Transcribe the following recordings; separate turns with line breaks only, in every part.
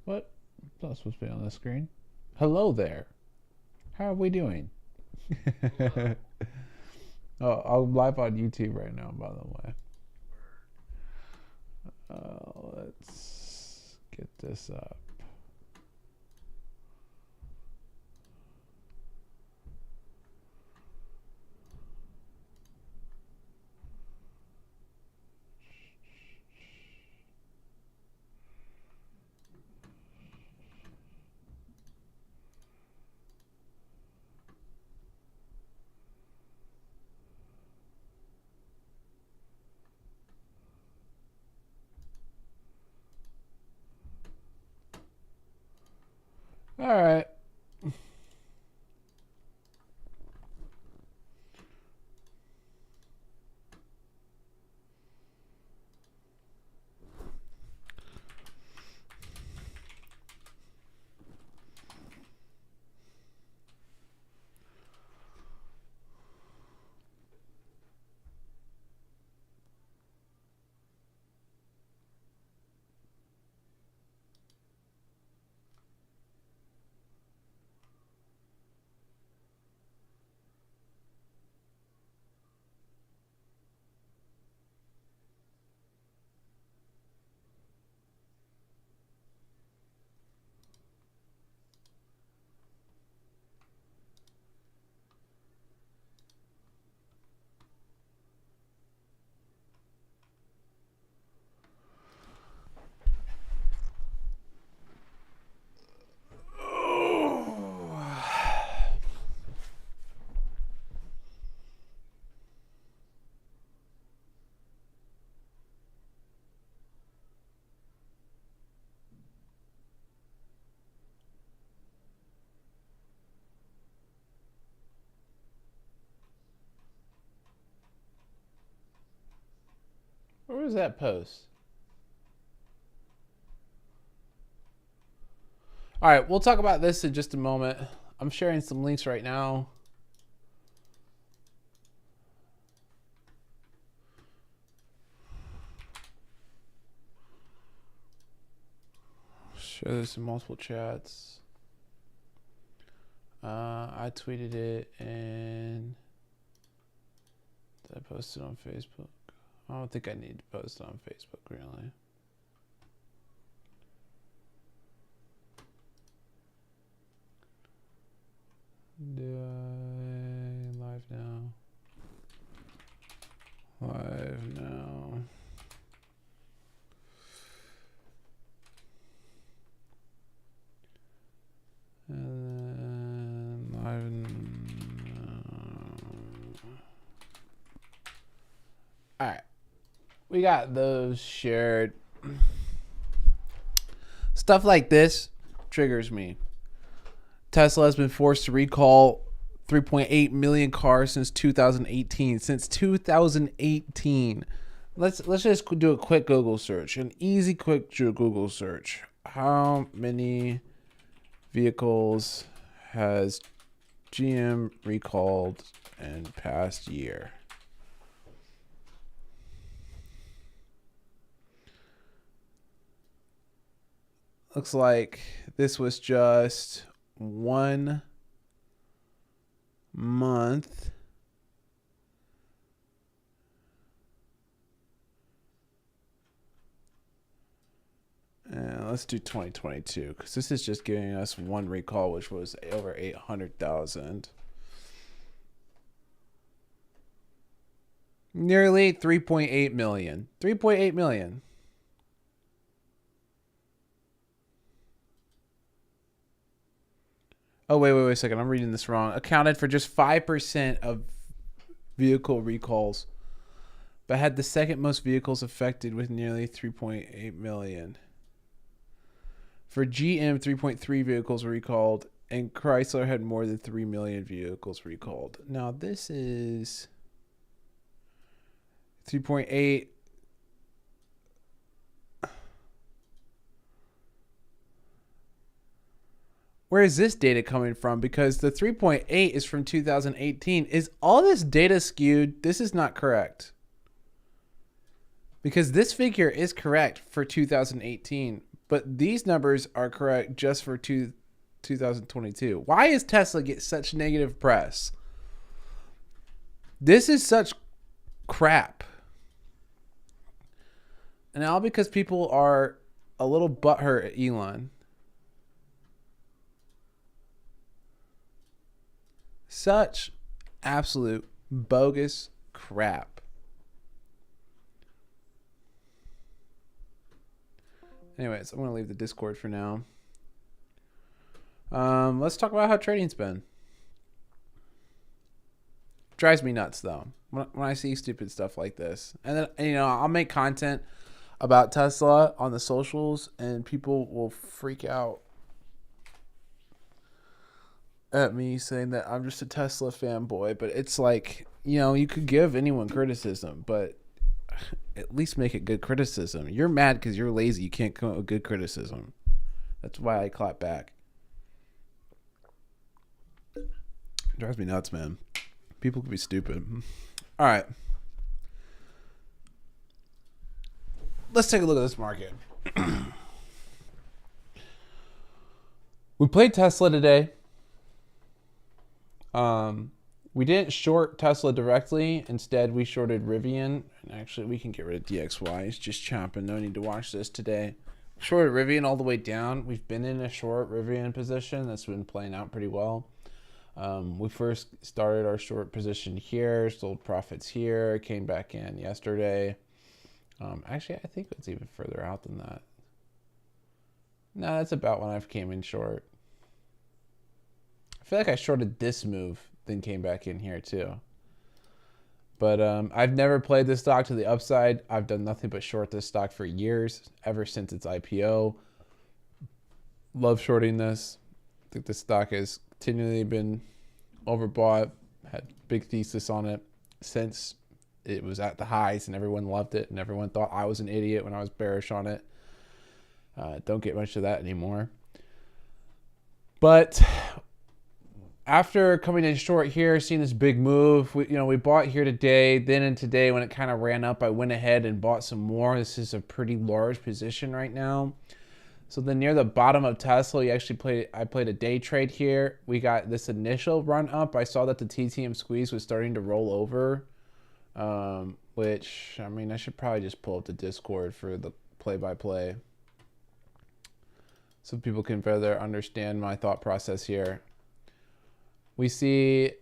What? That's supposed to be on the screen. Hello there. How are we doing? Oh, I'm live on YouTube right now, by the way. Let's get this up. All right. Where was that post? All right, we'll talk about this in just a moment. I'm sharing some links right now. Share this in multiple chats. I tweeted it and did I post it on Facebook? I don't think I need to post it on Facebook, really. Do I live now? Live now. And then live now. All right. We got those shared. Stuff like this triggers me. Tesla has been forced to recall 3.8 million cars since 2018. Since 2018. Let's just do a quick Google search. An easy quick Google search. How many vehicles has GM recalled in past year? Looks like this was just 1 month. And let's do 2022 because this is just giving us one recall, which was over 800,000. Nearly 3.8 million. 3.8 million. Oh, wait a second. I'm reading this wrong. Accounted for just 5% of vehicle recalls, but had the second most vehicles affected with nearly 3.8 million. For GM, 3.3 vehicles were recalled, and Chrysler had more than 3 million vehicles recalled. Now, this is 3.8. Where is this data coming from? Because the 3.8 is from 2018. Is all this data skewed? This is not correct. Because this figure is correct for 2018, But these numbers are correct just for 2022. Why is Tesla get such negative press? This is such crap. And all because people are a little butthurt at Elon. Such absolute bogus crap. Anyways, I'm going to leave the Discord for now. Let's talk about how trading's been. Drives me nuts, though, when I see stupid stuff like this. And then, you know, I'll make content about Tesla on the socials, and people will freak out at me saying that I'm just a Tesla fanboy. But it's like, you know, you could give anyone criticism, but at least make it good criticism. You're mad because you're lazy. You can't come up with good criticism. That's why I clap back. It drives me nuts, man. People can be stupid. All right. Let's take a look at this market. We played Tesla today. We didn't short Tesla directly. Instead, we shorted Rivian. And actually, we can get rid of DXY. It's just chomping. No need to watch this today. Shorted Rivian all the way down. We've been in a short Rivian position that's been playing out pretty well. We first started our short position here, sold profits here, came back in yesterday. Actually, I think it's even further out than that. No, that's about when I came in short. I feel like I shorted this move, then came back in here too. But I've never played this stock to the upside. I've done nothing but short this stock for years, ever since its IPO. Love shorting this. I think the stock has continually been overbought. Had big thesis on it since it was at the highs, and everyone loved it, and everyone thought I was an idiot when I was bearish on it. Don't get much of that anymore. But after coming in short here, seeing this big move, we bought here today. Then in today, when it kind of ran up, I went ahead and bought some more. This is a pretty large position right now. So then near the bottom of Tesla, I played a day trade here. We got this initial run up. I saw that the TTM squeeze was starting to roll over, which, I mean, I should probably just pull up the Discord for the play-by-play so people can further understand my thought process here. We see,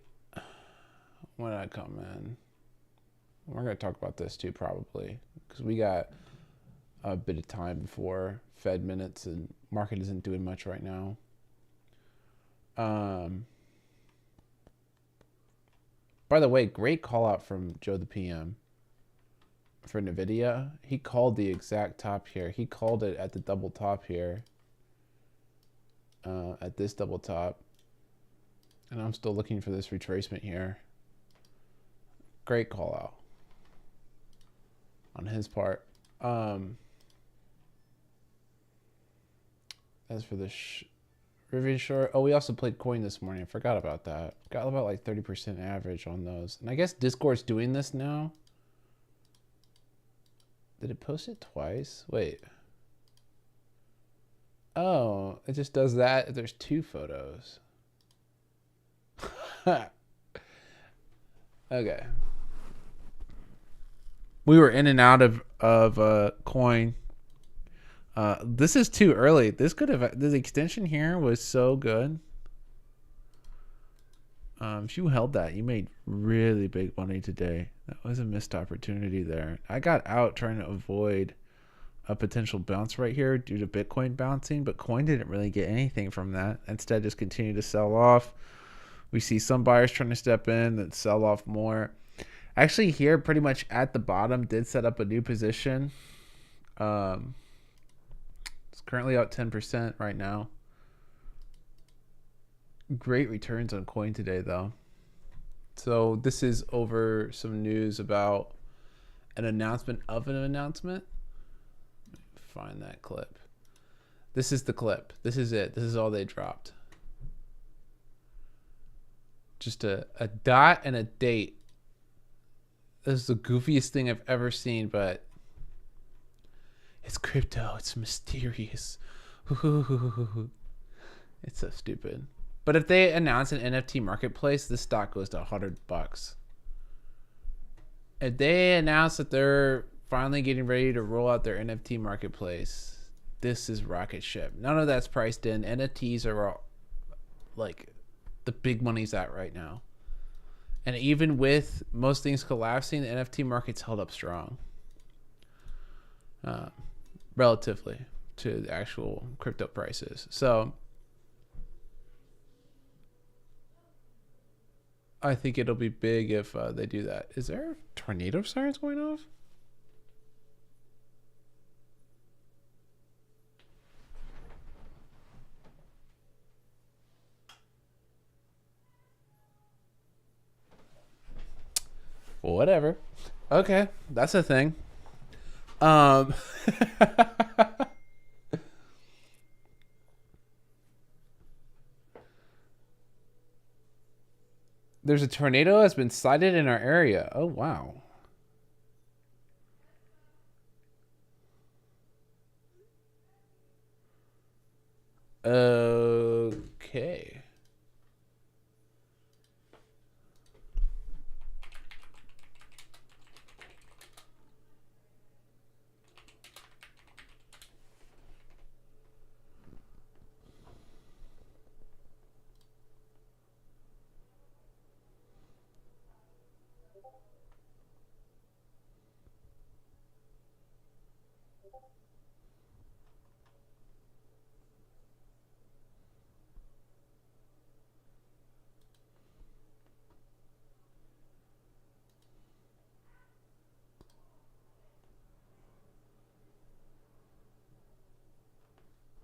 when did I come in? We're going to talk about this too, probably, because we got a bit of time before Fed minutes, and market isn't doing much right now. By the way, great call out from Joe the PM for NVIDIA. He called the exact top here. He called it at the double top here, at this double top. And I'm still looking for this retracement here. Great call out on his part. As for the Rivian short, oh, we also played coin this morning. I forgot about that. Got about like 30% average on those. And I guess Discord's doing this now. Did it post it twice? Wait. Oh, it just does that if there's two photos. Okay. We were in and out of coin. This is too early. This could have, the extension here was so good. If you held that, you made really big money today. That was a missed opportunity there. I got out trying to avoid a potential bounce right here due to Bitcoin bouncing, but coin didn't really get anything from that. Instead, just continued to sell off. We see some buyers trying to step in that sell off more. Actually, here, pretty much at the bottom, did set up a new position. It's currently out 10% right now. Great returns on coin today, though. So this is over some news about an announcement of an announcement. Let me find that clip. This is the clip. This is it. This is all they dropped. Just a dot and a date. This is the goofiest thing I've ever seen, but it's crypto. It's mysterious. It's so stupid. But if they announce an NFT marketplace, this stock goes to $100. If they announce that they're finally getting ready to roll out their NFT marketplace, this is rocket ship. None of that's priced in. NFTs are all, like, the big money's at right now. And even with most things collapsing, the NFT market's held up strong. Relatively to the actual crypto prices. So I think it'll be big if they do that. Is there tornado sirens going off? Well, whatever. Okay, that's a thing. There's a tornado that's been sighted in our area. Oh, wow. Okay.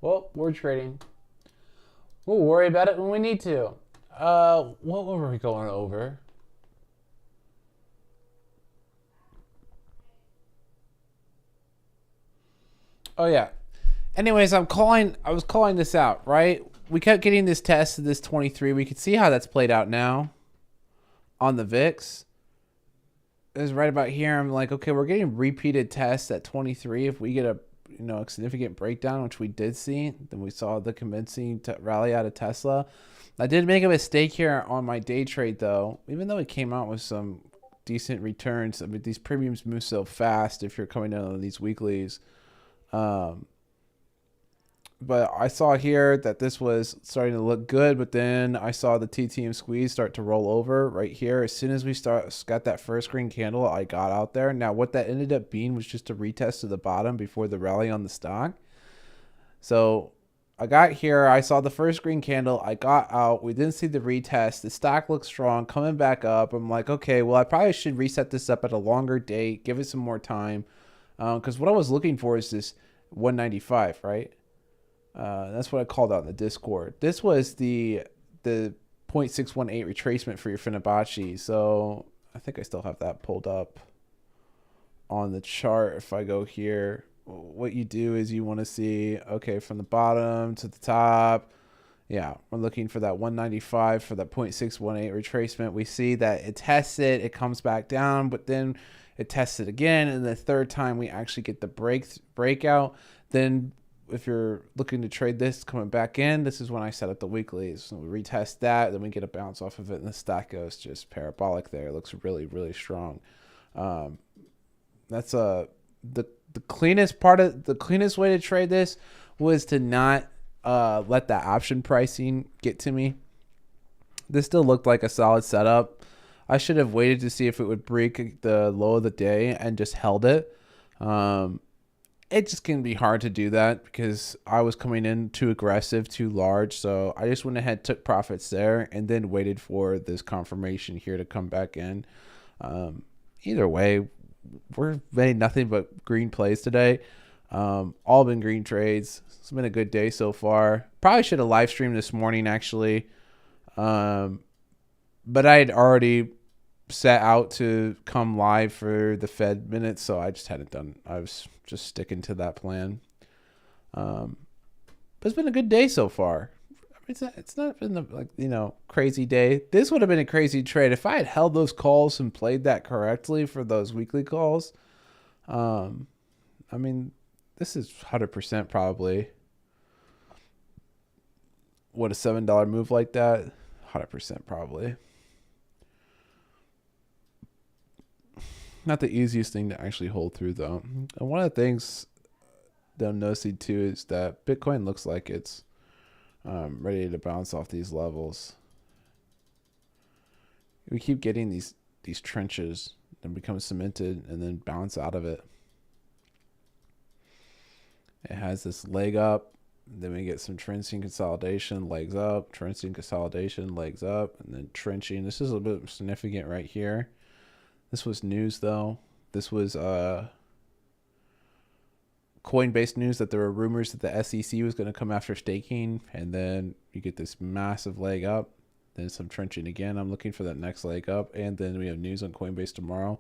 Well, we're trading. We'll worry about it when we need to. What were we going over? Oh yeah. Anyways, I was calling this out, right? We kept getting this test of this 23. We could see how that's played out now on the VIX. It was right about here. I'm like, okay, we're getting repeated tests at 23. If we get a significant breakdown, which we did see, then we saw the convincing rally out of Tesla. I did make a mistake here on my day trade though, even though it came out with some decent returns. I mean, these premiums move so fast if you're coming in on these weeklies. But I saw here that this was starting to look good, but then I saw the TTM squeeze start to roll over right here. As soon as we got that first green candle, I got out there. Now what that ended up being was just a retest to the bottom before the rally on the stock. So I got here, I saw the first green candle, I got out, we didn't see the retest, the stock looks strong, coming back up. I'm like, okay, well I probably should reset this up at a longer date, give it some more time. Because what I was looking for is this 195, right? That's what I called out in the Discord. This was the 0.618 retracement for your Fibonacci. So I think I still have that pulled up on the chart. If I go here, what you do is you want to see, okay, from the bottom to the top. Yeah, we're looking for that 195 for that 0.618 retracement. We see that it tests it, it comes back down, but then it tests it again. And the third time we actually get the breakout. Then if you're looking to trade this coming back in, this is when I set up the weeklies. So we retest that, then we get a bounce off of it, and the stock goes just parabolic there. It looks really, really strong. That's the cleanest way to trade this was to not let that option pricing get to me. This still looked like a solid setup. I should have waited to see if it would break the low of the day and just held it. It just can be hard to do that because I was coming in too aggressive, too large. So I just went ahead, took profits there, and then waited for this confirmation here to come back in. Either way, we're made nothing but green plays today. All been green trades. It's been a good day so far. Probably should have live streamed this morning actually. But I had already set out to come live for the Fed minutes, so I just hadn't done. I was just sticking to that plan. But it's been a good day so far. It's not been the crazy day. This would have been a crazy trade if I had held those calls and played that correctly for those weekly calls. I mean, This is 100% probably. What, a $7 move like that? 100% probably. Not the easiest thing to actually hold through, though. And one of the things that I'm noticing too is that Bitcoin looks like it's ready to bounce off these levels. We keep getting these trenches and become cemented and then bounce out of it. It has this leg up. Then we get some trenching consolidation, legs up, trenching consolidation, legs up, and then trenching. This is a bit significant right here. This was news though. This was Coinbase news that there were rumors that the SEC was going to come after staking, and then you get this massive leg up, then some trenching again. I'm looking for that next leg up, and then we have news on Coinbase tomorrow.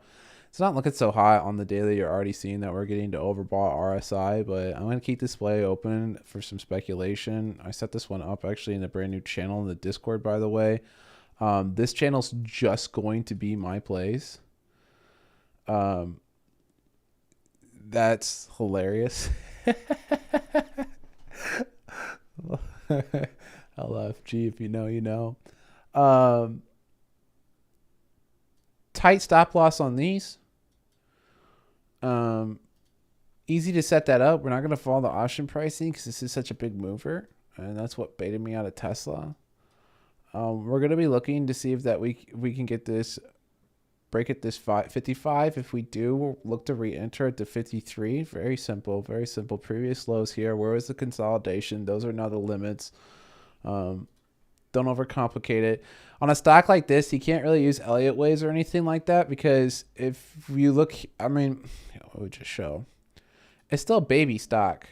It's not looking so hot on the daily. You're already seeing that we're getting to overbought RSI, but I'm going to keep this play open for some speculation. I set this one up actually in a brand new channel in the Discord, by the way. This channel's just going to be my plays. That's hilarious. LFG, if you know, you know. Tight stop loss on these. Easy to set that up. We're not going to follow the option pricing because this is such a big mover, and that's what baited me out of Tesla. We're going to be looking to see if that we can get this, break at this 55. If we do, we'll look to re-enter at the 53. Very simple, very simple. Previous lows here. Where was the consolidation? Those are now the limits. Don't overcomplicate it. On a stock like this, you can't really use Elliott waves or anything like that, because if you look, I mean, it would just show. It's still a baby stock,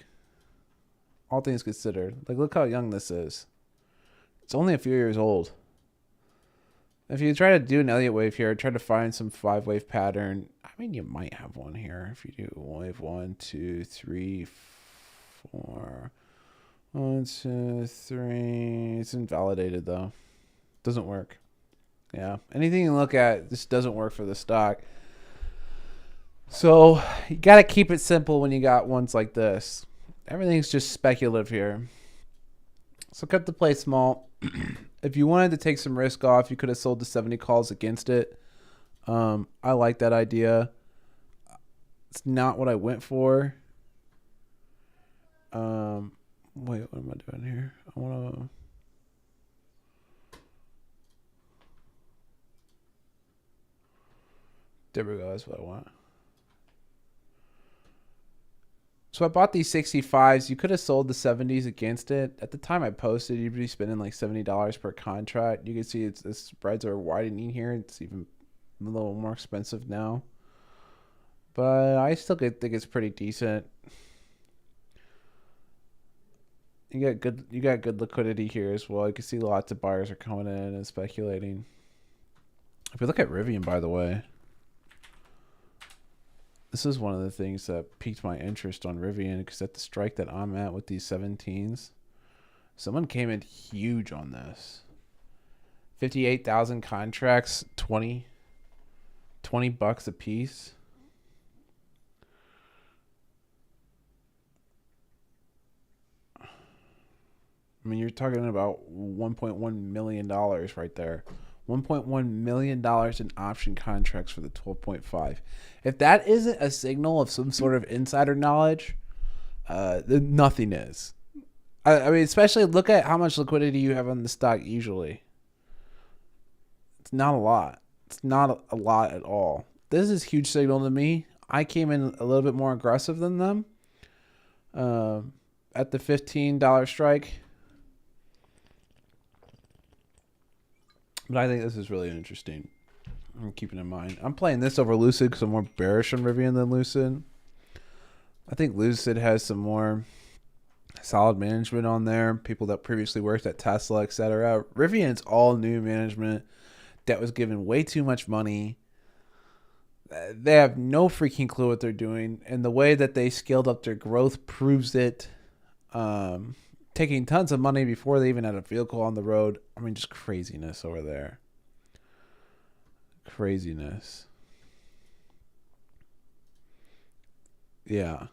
all things considered. Like, look how young this is. It's only a few years old. If you try to do an Elliott wave here, try to find some 5-wave pattern. I mean, you might have one here. If you do wave 1, 2, 3, 4. 1, 2, 3. It's invalidated though. Doesn't work. Yeah. Anything you look at, this doesn't work for the stock. So you got to keep it simple when you got ones like this. Everything's just speculative here. So cut the play small. If you wanted to take some risk off, you could have sold the 70 calls against it. I like that idea. It's not what I went for. Wait, what am I doing here? I want to... There we go. That's what I want. So I bought these 65s. You could have sold the 70s against it. At the time I posted, you'd be spending like $70 per contract. You can see the spreads are widening here. It's even a little more expensive now. But I still think it's pretty decent. You got good liquidity here as well. You can see lots of buyers are coming in and speculating. If we look at Rivian, by the way, this is one of the things that piqued my interest on Rivian, because at the strike that I'm at with these 17s, someone came in huge on this. 58,000 contracts, $20 a piece. I mean, you're talking about $1.1 million right there. $1.1 million in option contracts for the 12.5. If that isn't a signal of some sort of insider knowledge, then nothing is. I mean, especially look at how much liquidity you have on the stock usually. It's not a lot. It's not a lot at all. This is a huge signal to me. I came in a little bit more aggressive than them at the $15 strike. But I think this is really interesting. I'm keeping in mind. I'm playing this over Lucid because I'm more bearish on Rivian than Lucid. I think Lucid has some more solid management on there. People that previously worked at Tesla, etc. Rivian's all new management that was given way too much money. They have no freaking clue what they're doing. And the way that they scaled up their growth proves it. Taking tons of money before they even had a vehicle on the road. I mean, just craziness over there. Craziness. Yeah.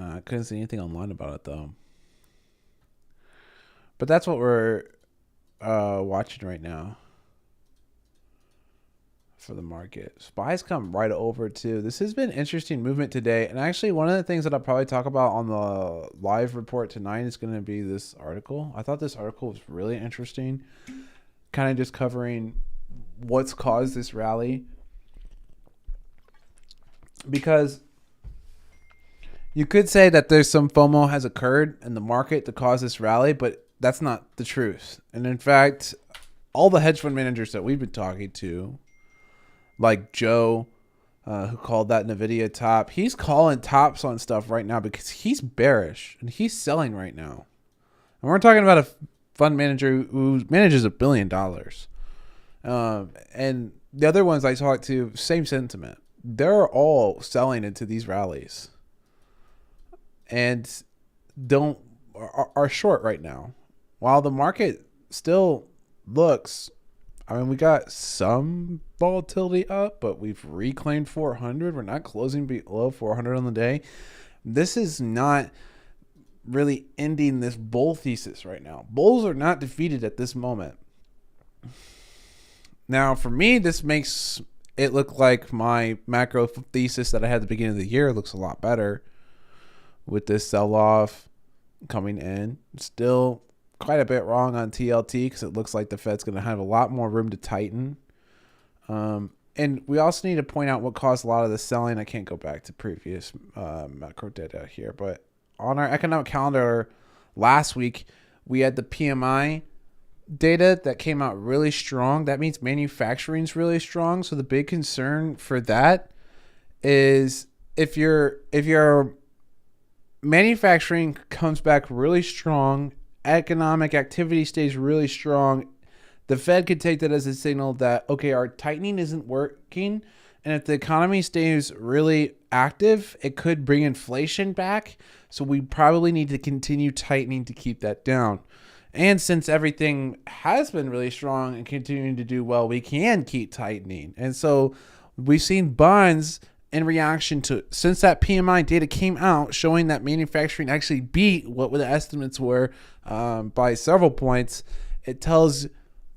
I couldn't see anything online about it though. But that's what we're watching right now for the market. SPY's come right over too. This has been interesting movement today. And actually, one of the things that I'll probably talk about on the live report tonight is going to be this article. I thought this article was really interesting, kind of just covering what's caused this rally. Because you could say that there's some FOMO has occurred in the market to cause this rally, but that's not the truth. And in fact, all the hedge fund managers that we've been talking to, like Joe, who called that NVIDIA top, he's calling tops on stuff right now because he's bearish and he's selling right now. And we're talking about a fund manager who manages $1 billion. And the other ones I talked to, same sentiment. They're all selling into these rallies and are short right now. While the market still looks, I mean, we got some volatility up, but we've reclaimed 400. We're not closing below 400 on the day. This is not really ending this bull thesis right now. Bulls are not defeated at this moment. Now, for me, this makes it look like my macro thesis that I had at the beginning of the year looks a lot better with this sell-off coming in. Still quite a bit wrong on TLT because it looks like the Fed's going to have a lot more room to tighten. And we also need to point out what caused a lot of the selling. I can't go back to previous macro data here, but on our economic calendar last week, we had the PMI data that came out really strong. That means manufacturing is really strong. So the big concern for that is if your manufacturing comes back really strong, economic activity stays really strong, the Fed could take that as a signal that, okay, our tightening isn't working. And if the economy stays really active, it could bring inflation back. So we probably need to continue tightening to keep that down. And since everything has been really strong and continuing to do well, we can keep tightening. And so we've seen bonds in reaction to, since that PMI data came out, showing that manufacturing actually beat what the estimates were by several points. It tells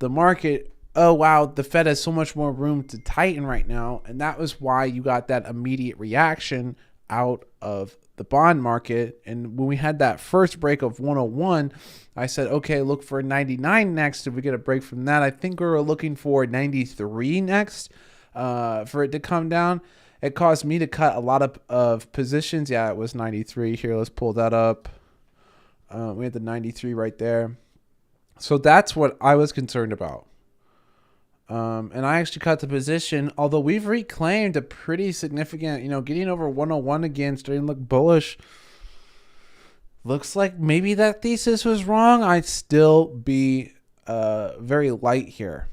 the market, oh, wow, the Fed has so much more room to tighten right now. And that was why you got that immediate reaction out of the bond market. And when we had that first break of 101, I said, okay, look for 99 next. If we get a break from that, I think we were looking for 93 next for it to come down. It caused me to cut a lot of positions. Yeah, it was 93 here. Let's pull that up. We had the 93 right there. So that's what I was concerned about. And I actually cut the position, although we've reclaimed a pretty significant, getting over 101 again, starting to look bullish. Looks like maybe that thesis was wrong. I'd still be very light here.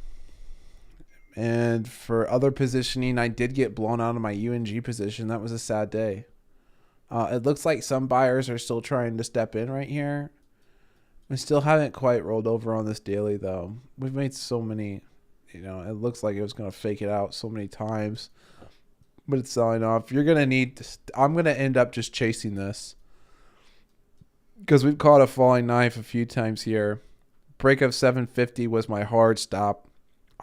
And for other positioning, I did get blown out of my UNG position. That was a sad day. It looks like some buyers are still trying to step in right here. We still haven't quite rolled over on this daily, though. We've made so many, it looks like it was going to fake it out so many times. But it's selling off. You're going to need to, I'm going to end up just chasing this, because we've caught a falling knife a few times here. Break of 750 was my hard stop.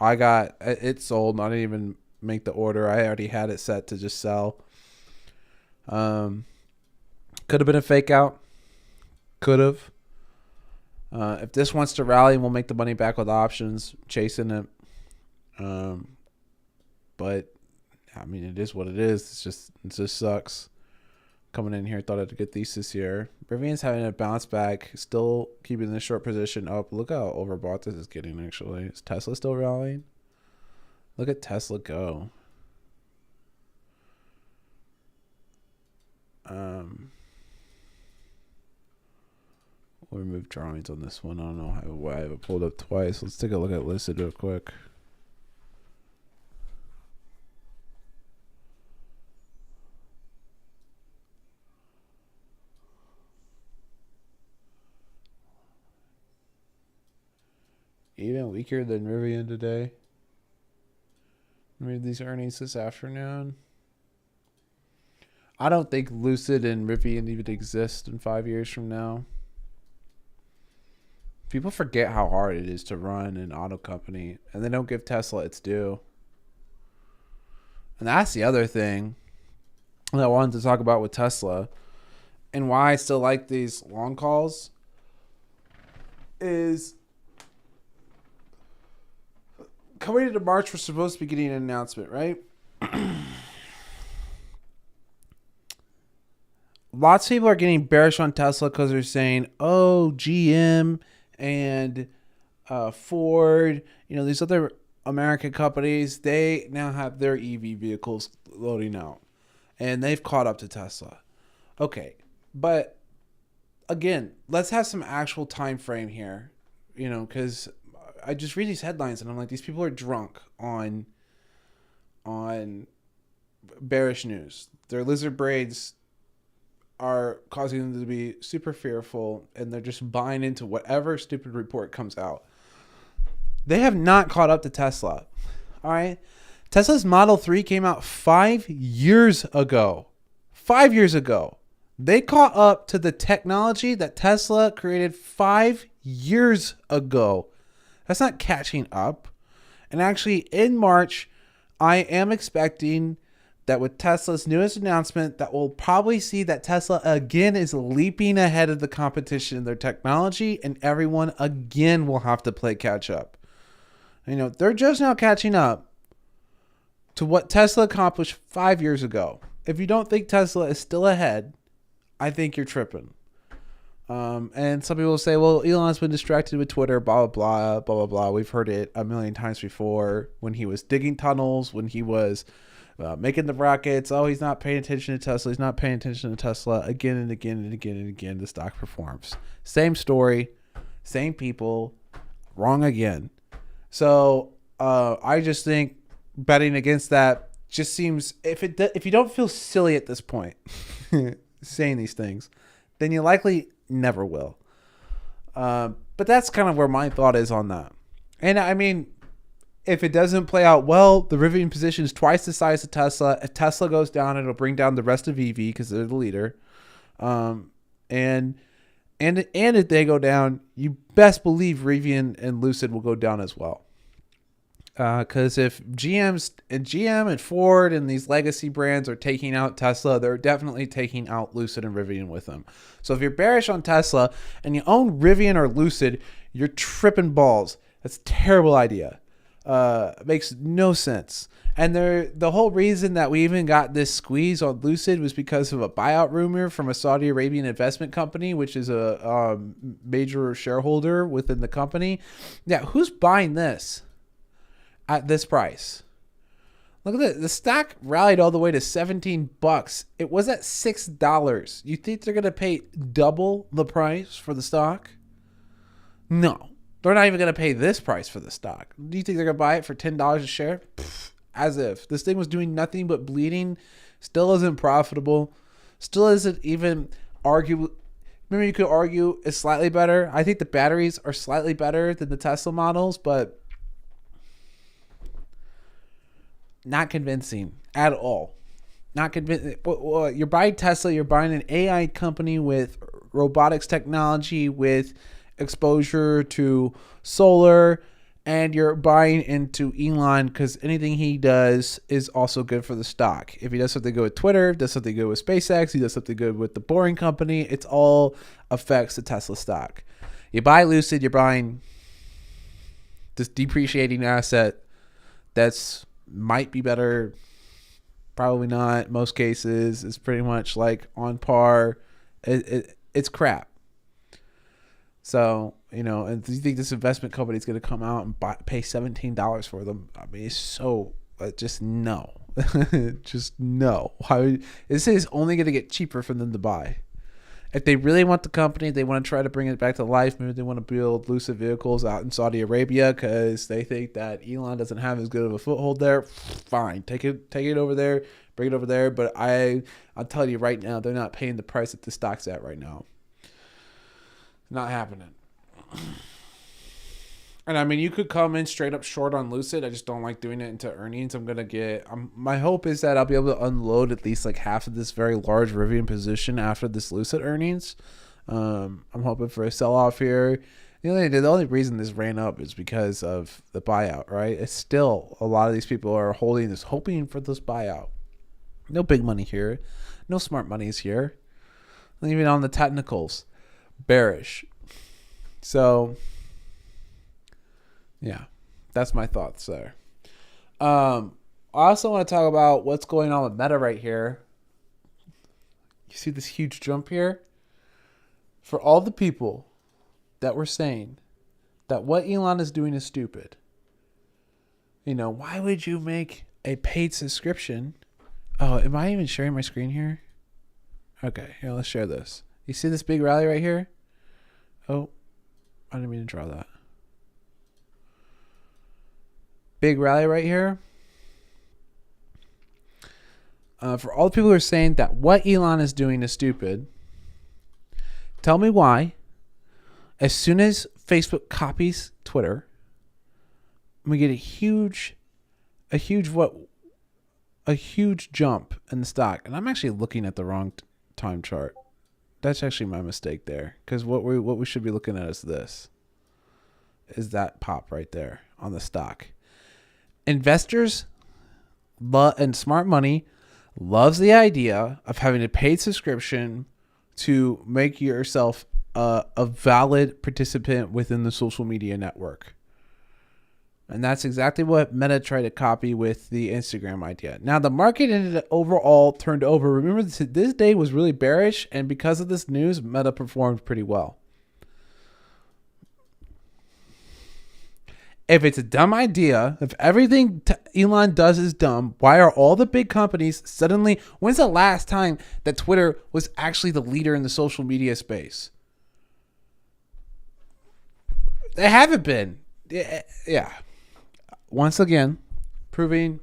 I got it sold. I didn't even make the order. I already had it set to just sell. Could have been a fake out. Could have. If this wants to rally, we'll make the money back with options, chasing it. But I mean, it is what it is. It just sucks. Coming in here, thought I had a good thesis here. Rivian's having a bounce back, still keeping the short position up. Look how overbought this is getting, actually. Is Tesla still rallying? Look at Tesla go. We'll remove drawings on this one. I don't know why I have it pulled up twice. Let's take a look at listed real quick. Even weaker than Rivian today. Read these earnings this afternoon. I don't think Lucid and Rivian even exist in 5 years from now. People forget how hard it is to run an auto company, and they don't give Tesla its due. And that's the other thing that I wanted to talk about with Tesla, and why I still like these long calls, is coming into March, we're supposed to be getting an announcement, right? Lots of people are getting bearish on Tesla because they're saying, oh, GM and Ford, these other American companies, they now have their EV vehicles loading out, and they've caught up to Tesla. Okay, but again, let's have some actual time frame here, because I just read these headlines and I'm like, these people are drunk on bearish news. Their lizard braids are causing them to be super fearful, and they're just buying into whatever stupid report comes out. They have not caught up to Tesla. All right. Tesla's Model 3 came out 5 years ago. 5 years ago. They caught up to the technology that Tesla created 5 years ago. That's not catching up. And actually, in March, I am expecting that with Tesla's newest announcement, that we'll probably see that Tesla again is leaping ahead of the competition in their technology, and everyone again will have to play catch up. They're just now catching up to what Tesla accomplished 5 years ago. If you don't think Tesla is still ahead, I think you're tripping. And some people say, well, Elon's been distracted with Twitter, blah, blah, blah, blah, blah, blah. We've heard it a million times before, when he was digging tunnels, when he was making the rockets. Oh, he's not paying attention to Tesla. He's not paying attention to Tesla. Again and again and again and again, the stock performs. Same story, same people, wrong again. So I just think betting against that just seems, if you don't feel silly at this point saying these things, then you likely never will. But that's kind of where my thought is on that. And I mean, if it doesn't play out well, the Rivian position is twice the size of Tesla. If Tesla goes down, it'll bring down the rest of EV because they're the leader. And if they go down, you best believe Rivian and Lucid will go down as well. Because if GM and Ford and these legacy brands are taking out Tesla, they're definitely taking out Lucid and Rivian with them. So if you're bearish on Tesla and you own Rivian or Lucid, you're tripping balls. That's a terrible idea. Makes no sense. And the whole reason that we even got this squeeze on Lucid was because of a buyout rumor from a Saudi Arabian investment company, which is a major shareholder within the company. Yeah, who's buying this at this price? Look at that. The stock rallied all the way to $17. It was at $6. You think they're going to pay double the price for the stock? No. They're not even going to pay this price for the stock. Do you think they're going to buy it for $10 a share? Pfft, as if. This thing was doing nothing but bleeding. Still isn't profitable. Still isn't even arguable. Maybe you could argue it's slightly better. I think the batteries are slightly better than the Tesla models, but not convincing at all. Not convincing. You're buying Tesla. You're buying an AI company with robotics technology, with exposure to solar, and you're buying into Elon because anything he does is also good for the stock. If he does something good with Twitter, does something good with SpaceX, he does something good with the Boring Company, it's all affects the Tesla stock. You buy Lucid, you're buying this depreciating asset that's might be better, probably not. Most cases, it's pretty much like on par. It's crap. So, and do you think this investment company is going to come out and pay $17 for them? I mean, it's so, just no. Just no. This is only going to get cheaper for them to buy. If they really want the company, they want to try to bring it back to life. Maybe they want to build Lucid vehicles out in Saudi Arabia because they think that Elon doesn't have as good of a foothold there. Fine. Take it over there. Bring it over there. But I'll tell you right now, they're not paying the price that the stock's at right now. Not happening. And I mean, you could come in straight up short on Lucid. I just don't like doing it into earnings. My hope is that I'll be able to unload at least like half of this very large Rivian position after this Lucid earnings. I'm hoping for a sell off here. The only reason this ran up is because of the buyout, right? It's still a lot of these people are holding this, hoping for this buyout. No big money here. No smart monies here. Even on the technicals, bearish. So, yeah, that's my thoughts there. I also want to talk about what's going on with Meta right here. You see this huge jump here? For all the people that were saying that what Elon is doing is stupid. Why would you make a paid subscription? Oh, am I even sharing my screen here? Okay, here, let's share this. You see this big rally right here? Oh, I didn't mean to draw that. Big rally right here. For all the people who are saying that what Elon is doing is stupid, tell me why. As soon as Facebook copies Twitter, we get a huge jump in the stock. And I'm actually looking at the wrong time chart. That's actually my mistake there. Because what we should be looking at is this. Is that pop right there on the stock. Investors and smart money loves the idea of having a paid subscription to make yourself a valid participant within the social media network. And that's exactly what Meta tried to copy with the Instagram idea. Now, the market ended overall turned over. Remember, this day was really bearish, and because of this news, Meta performed pretty well. If it's a dumb idea, if everything Elon does is dumb, why are all the big companies suddenly... When's the last time that Twitter was actually the leader in the social media space? They haven't been. Yeah. Once again, proving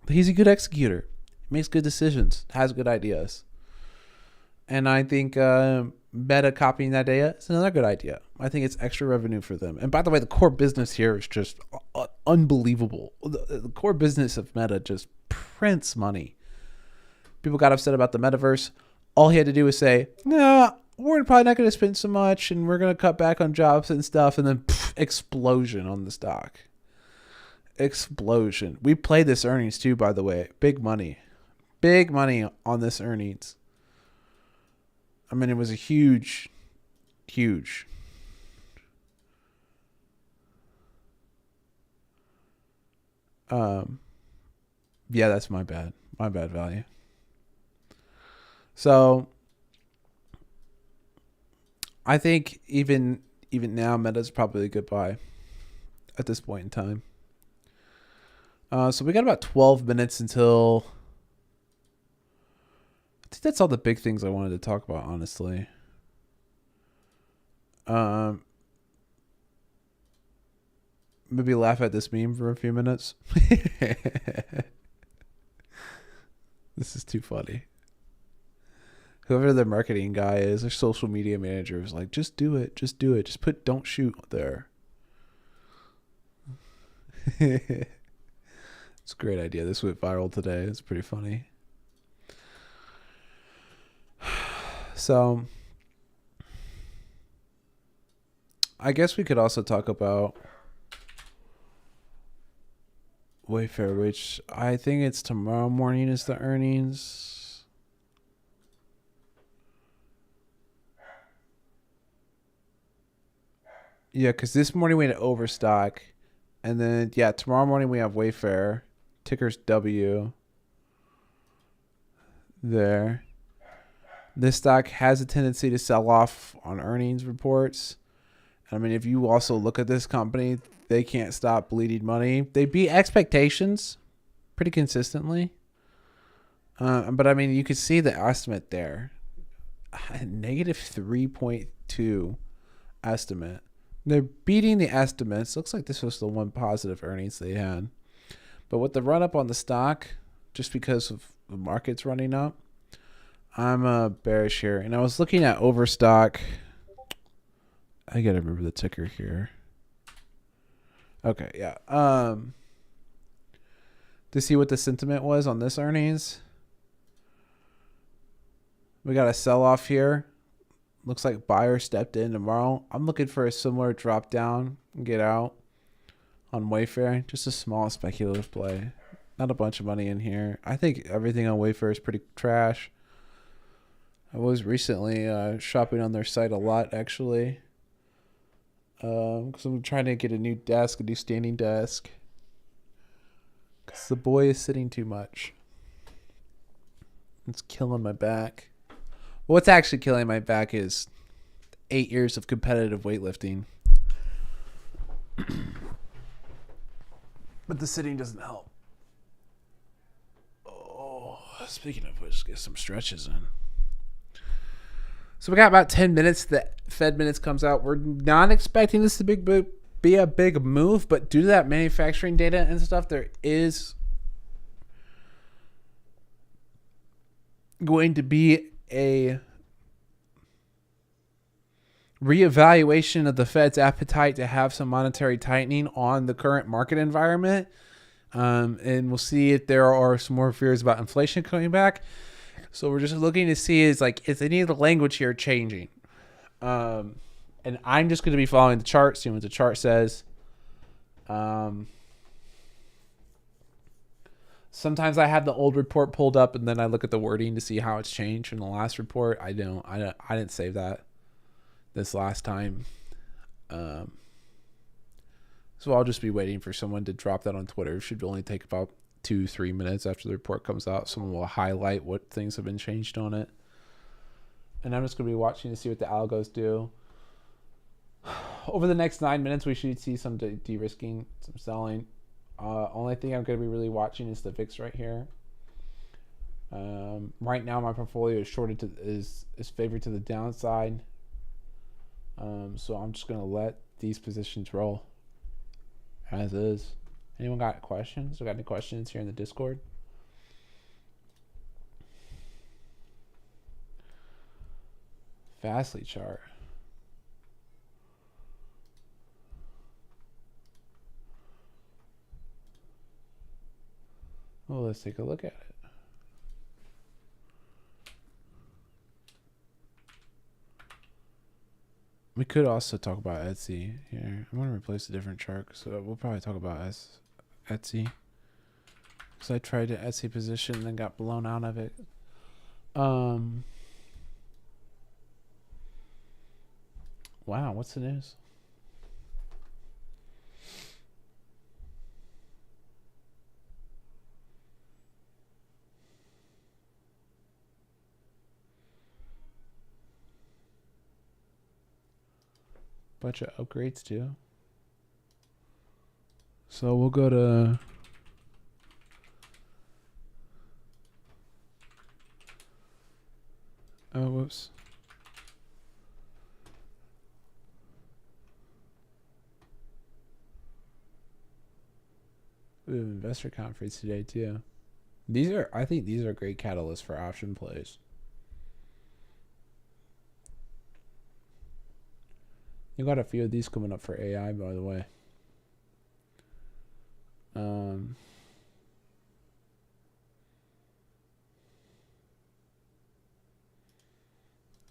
that he's a good executor. Makes good decisions. Has good ideas. And I think Meta copying that data is another good idea. I think it's extra revenue for them. And by the way, the core business here is just unbelievable. The core business of Meta just prints money. People got upset about the metaverse. All he had to do was say, no, we're probably not going to spend so much and we're going to cut back on jobs and stuff. And then explosion on the stock. Explosion. We played this earnings too, by the way. Big money. Big money on this earnings. I mean, it was a huge. Yeah, that's my bad. My bad value. So, I think even now, Meta's probably a good buy at this point in time. So we got about 12 minutes until... I think that's all the big things I wanted to talk about, honestly. Maybe laugh at this meme for a few minutes. This is too funny. Whoever the marketing guy is, their social media manager is like, just do it. Just do it. Just put don't shoot there. It's a great idea. This went viral today. It's pretty funny. So, I guess we could also talk about Wayfair, which I think it's tomorrow morning is the earnings. Yeah, because this morning we had Overstock. And then, yeah, tomorrow morning we have Wayfair. Ticker's W. There. This stock has a tendency to sell off on earnings reports. I mean, if you also look at this company, they can't stop bleeding money. They beat expectations pretty consistently. But, I mean, you can see the estimate there. Negative 3.2 estimate. They're beating the estimates. Looks like this was the one positive earnings they had. But with the run-up on the stock, just because of the market's running up, I'm bearish here. And I was looking at Overstock. I got to remember the ticker here. Okay, yeah. To see what the sentiment was on this earnings. We got a sell-off here. Looks like buyer stepped in tomorrow. I'm looking for a similar drop down and get out on Wayfair. Just a small speculative play. Not a bunch of money in here. I think everything on Wayfair is pretty trash. I was recently shopping on their site a lot, actually. Because I'm trying to get a new desk, a new standing desk. Because the boy is sitting too much. It's killing my back. What's actually killing my back is 8 years of competitive weightlifting. But the sitting doesn't help. Oh, speaking of which, get some stretches in. So we got about 10 minutes. The Fed minutes comes out. We're not expecting this to be a big move, but due to that manufacturing data and stuff, there is going to be a reevaluation of the Fed's appetite to have some monetary tightening on the current market environment. And we'll see if there are some more fears about inflation coming back. So we're just looking to see is any of the language here changing. And I'm just going to be following the chart, seeing what the chart says. Sometimes I have the old report pulled up and then I look at the wording to see how it's changed from the last report. I didn't save that this last time. So I'll just be waiting for someone to drop that on Twitter. It should only take about 2-3 minutes after the report comes out. Someone will highlight what things have been changed on it. And I'm just going to be watching to see what the algos do. Over the next 9 minutes, we should see some de-risking, some selling. Only thing I'm going to be really watching is the VIX right here. Right now, my portfolio is shorted is favored to the downside. So I'm just going to let these positions roll as is. Anyone got questions? We got any questions here in the Discord? Fastly chart. Well, let's take a look at it. We could also talk about Etsy here. I'm going to replace a different chart, so we'll probably talk about Etsy. Because I tried to Etsy position and then got blown out of it. Wow, what's the news? Bunch of upgrades too. So we'll go to whoops. We have an investor conference today too. I think these are great catalysts for option plays. You got a few of these coming up for AI, by the way.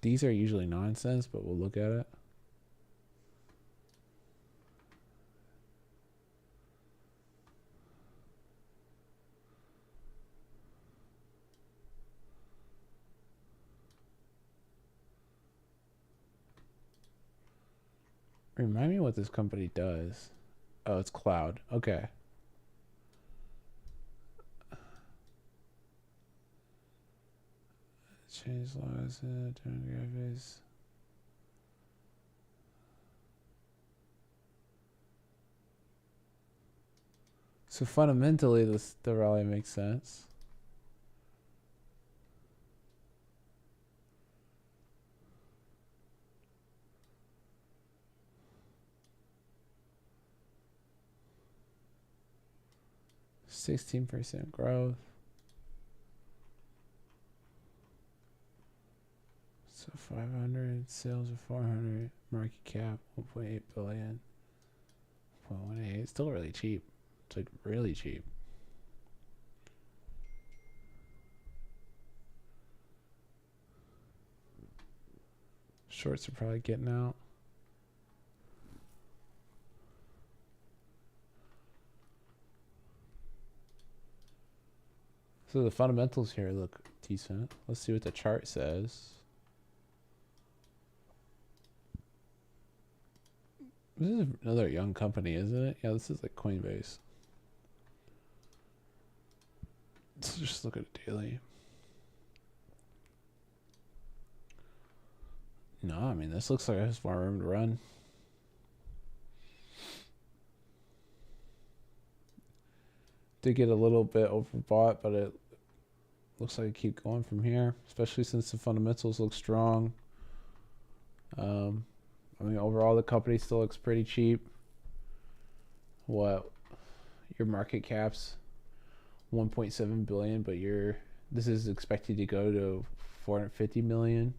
These are usually nonsense, but we'll look at it. Remind me what this company does. Oh, it's cloud. Okay. Change laws, demographics. So fundamentally, the rally makes sense. %16 growth. So 500 sales of 400, market cap 1.8 billion, 1.18. It's still really cheap. It's like really cheap. Shorts are probably getting out. So the fundamentals here look decent. Let's see what the chart says. This is another young company, isn't it? Yeah, this is like Coinbase. Let's just look at a daily. No, I mean, this looks like it has more room to run. Did get a little bit overbought, but it looks like it keep going from here, especially since the fundamentals look strong. I mean, overall, the company still looks pretty cheap. What? Your market cap's 1.7 billion, but this is expected to go to 450 million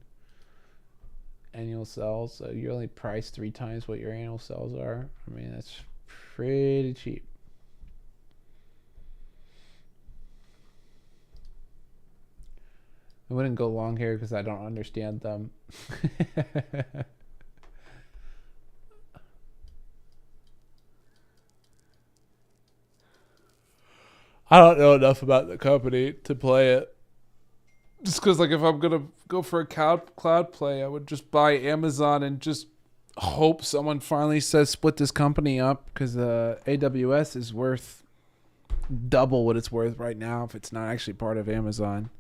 annual sales. So you're only priced 3 times what your annual sales are. I mean, that's pretty cheap. I wouldn't go long here because I don't understand them. I don't know enough about the company to play it. Just because, like, if I'm going to go for a cloud play, I would just buy Amazon and just hope someone finally says split this company up, because AWS is worth double what it's worth right now if it's not actually part of Amazon.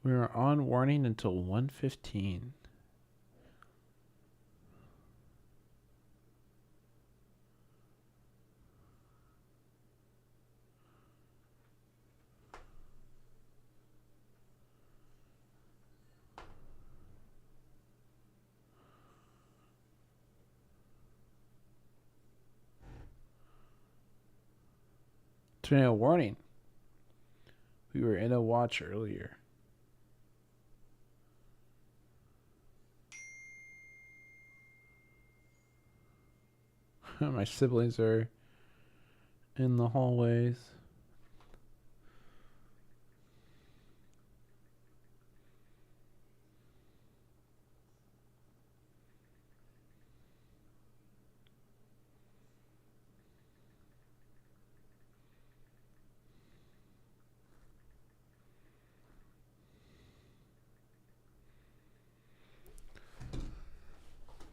We are on warning until 1:15. Tornado warning. We were in a watch earlier. My siblings are in the hallways.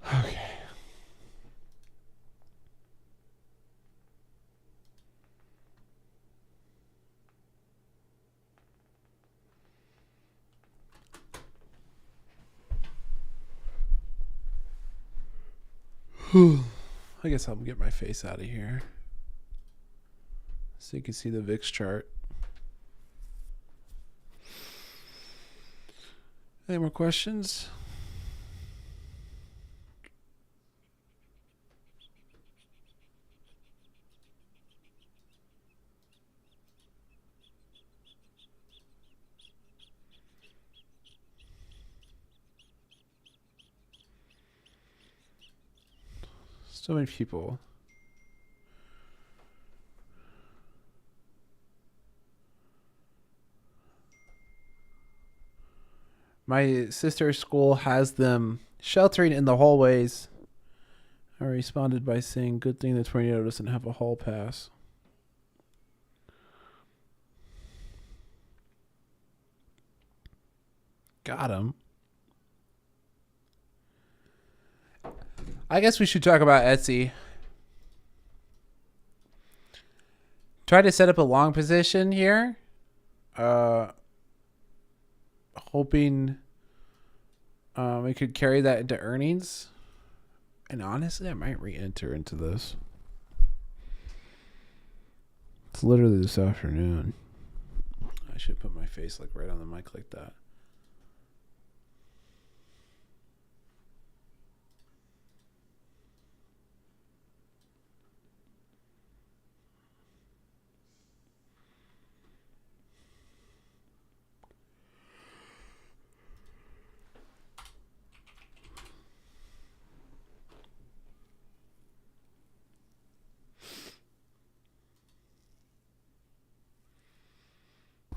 Okay. I guess I'll get my face out of here so you can see the VIX chart. Any more questions? So many people. My sister's school has them sheltering in the hallways. I responded by saying, good thing the tornado doesn't have a hall pass. Got him. I guess we should talk about Etsy. Try to set up a long position here. Hoping we could carry that into earnings. And honestly, I might re-enter into this. It's literally this afternoon. I should put my face like right on the mic like that.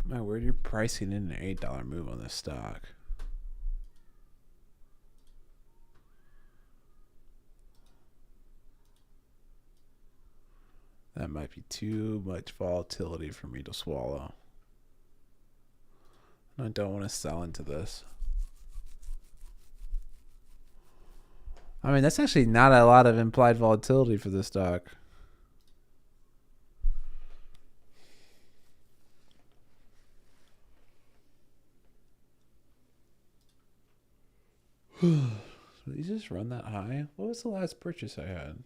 My word, you're pricing in an $8 move on this stock. That might be too much volatility for me to swallow. I don't want to sell into this. I mean, that's actually not a lot of implied volatility for this stock. Did you just run that high? What was the last purchase I had?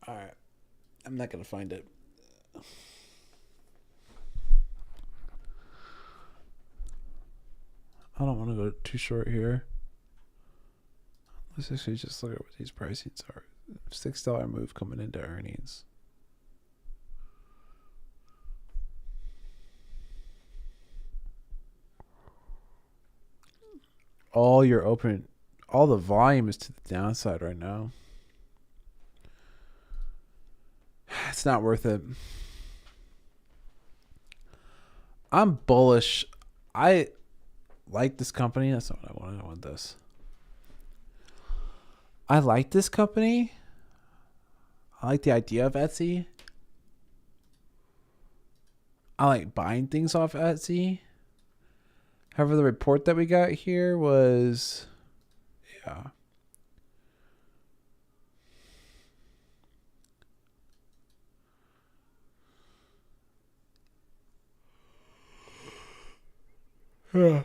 All right. I'm not going to find it. I don't want to go too short here. Let's actually just look at what these pricings are. $6 move coming into earnings. All the volume is to the downside right now. It's not worth it. I'm bullish. I like this company. That's not what I wanted. I want this. I like this company. I like the idea of Etsy. I like buying things off Etsy. However, the report that we got here was, yeah. Yeah.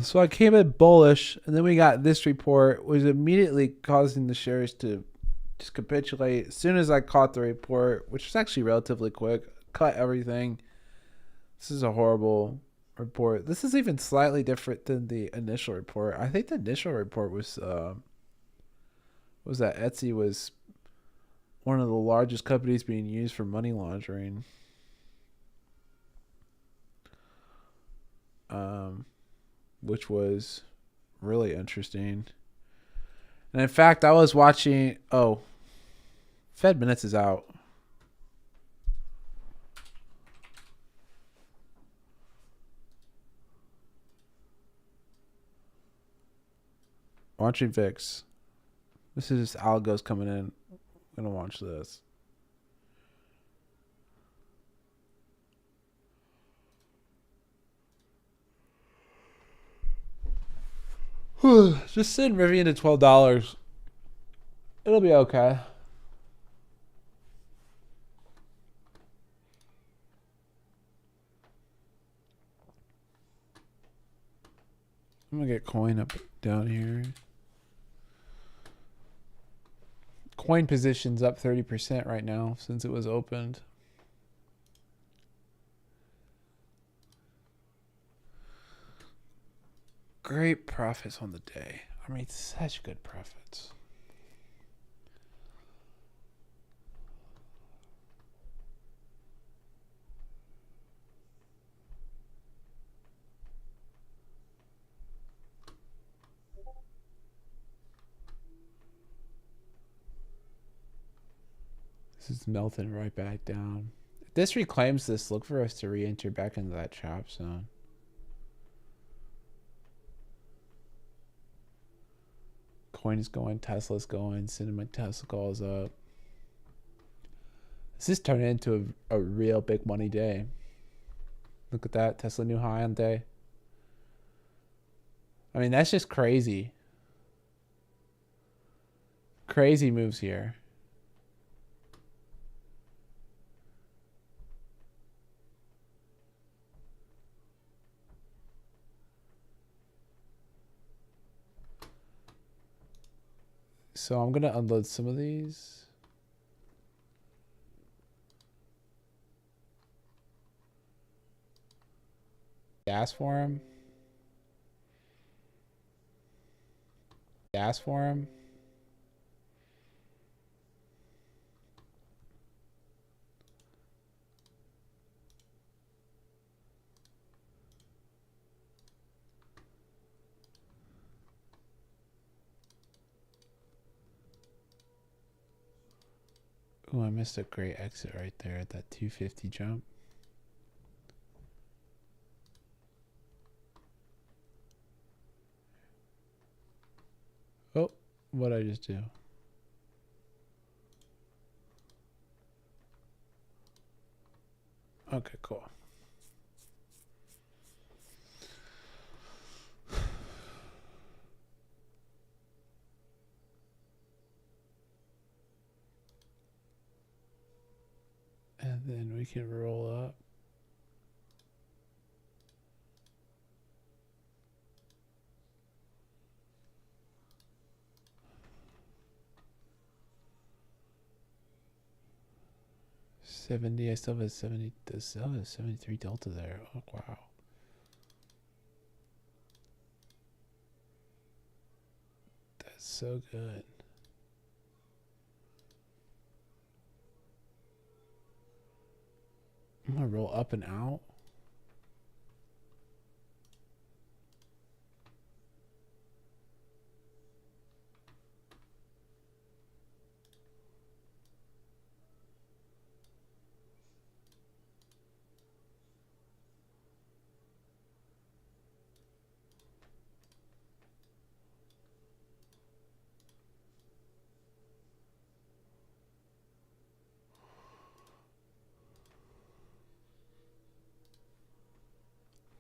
So I came in bullish, and then we got this report, was immediately causing the shares to just capitulate. As soon as I caught the report, which was actually relatively quick, cut everything. This is a horrible report. This is even slightly different than the initial report. I think the initial report was that Etsy was one of the largest companies being used for money laundering. Which was really interesting. And in fact, I was watching. Oh, Fed minutes is out. Watching VIX. This is just algos coming in. I'm gonna watch this. Just send Rivian to $12. It'll be okay. I'm gonna get coin up down here. Coin position's up 30% right now since it was opened. Great profits on the day. I mean, such good profits. This is melting right back down. If this reclaims this, look for us to re-enter back into that chop zone. Coin is going, Tesla's going, Cinema Tesla calls up. This is turning into a real big money day. Look at that, Tesla new high on day. I mean, that's just crazy. Crazy moves here. So I'm going to unload some of these. Gas for him. Gas for him. Oh, I missed a great exit right there at that 250 jump. Oh, what'd I just do? Okay, cool. And then we can roll up. I still have a 70. I still have a 73 delta there. Oh wow. That's so good. I'm gonna roll up and out.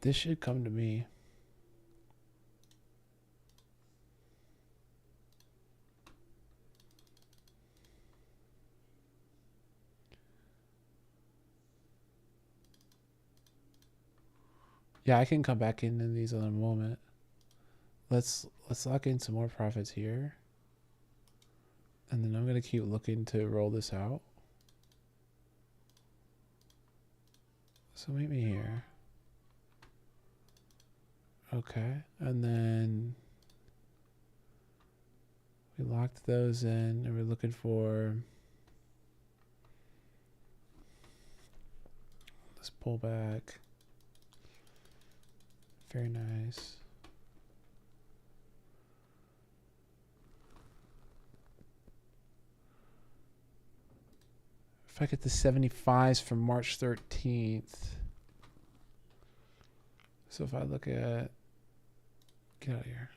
This should come to me. Yeah, I can come back in these in a moment. Let's lock in some more profits here. And then I'm gonna keep looking to roll this out. So meet me here. Okay, and then we locked those in and we're looking for this pullback. Very nice. If I get the 75s from March 13th. So if I look at, get out of here.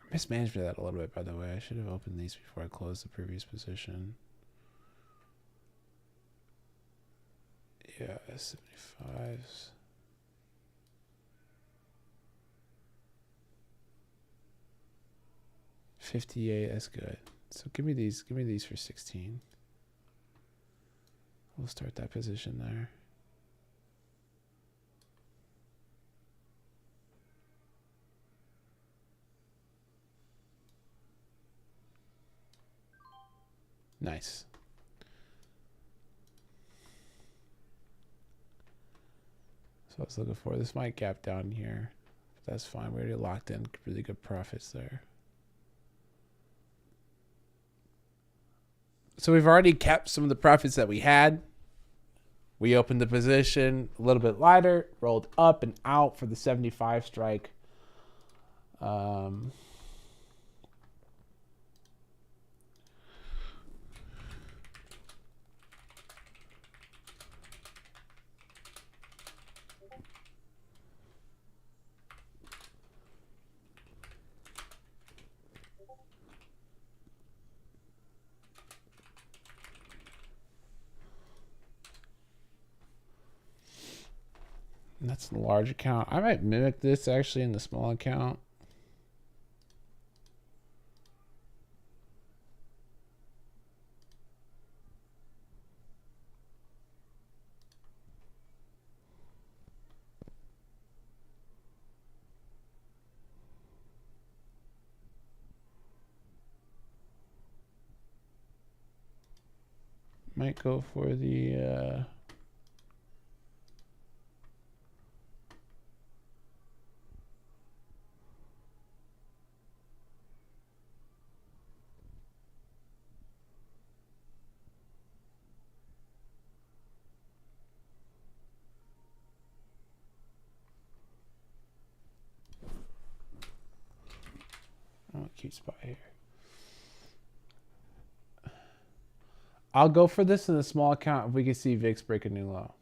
I mismanaged that a little bit, by the way. I should have opened these before I closed the previous position. Yeah, 75s. $58, that's good. So give me these for 16. We'll start that position there. Nice. So I was looking for this might gap down here. That's fine. We already locked in really good profits there. So we've already kept some of the profits that we had. We opened the position a little bit lighter, rolled up and out for the 75 strike. And that's the large account. I might mimic this actually in the small account. Might go for the cute spot here. I'll go for this in a small account if we can see VIX break a new low.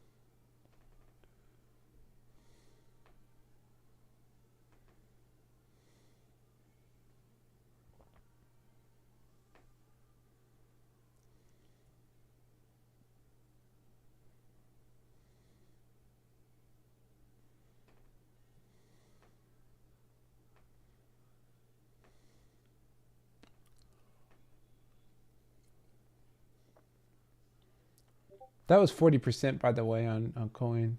That was 40%, by the way, on coin.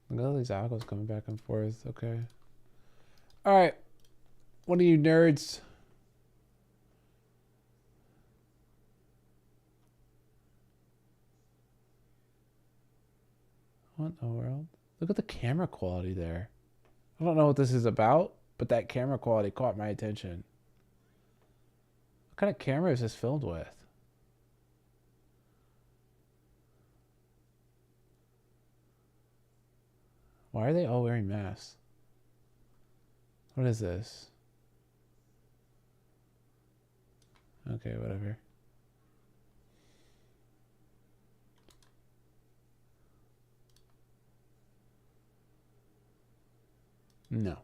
Look at all these algos coming back and forth. Okay. All right. One of you nerds. What in the world? Look at the camera quality there. I don't know what this is about, but that camera quality caught my attention. What kind of camera is this filmed with? Why are they all wearing masks? What is this? Okay, whatever. No.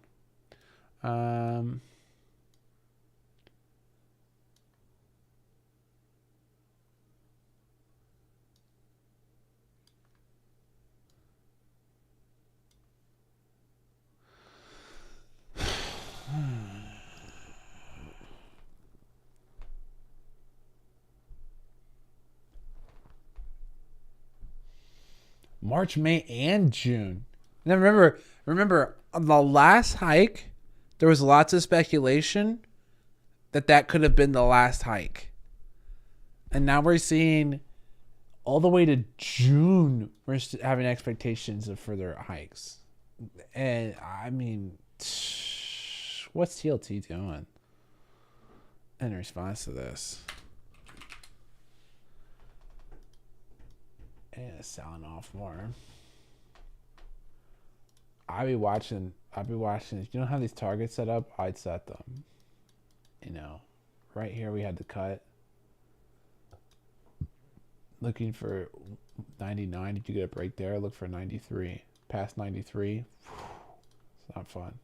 March, May, and June. Now remember on the last hike, there was lots of speculation that could have been the last hike. And now we're seeing all the way to June, we're having expectations of further hikes. And I mean, what's TLT doing in response to this? And it's selling off more. I'd be watching. You know how these targets set up? I'd set them. You know, right here we had the cut. Looking for 99. Did you get a break there? Look for 93. Past 93. It's not fun.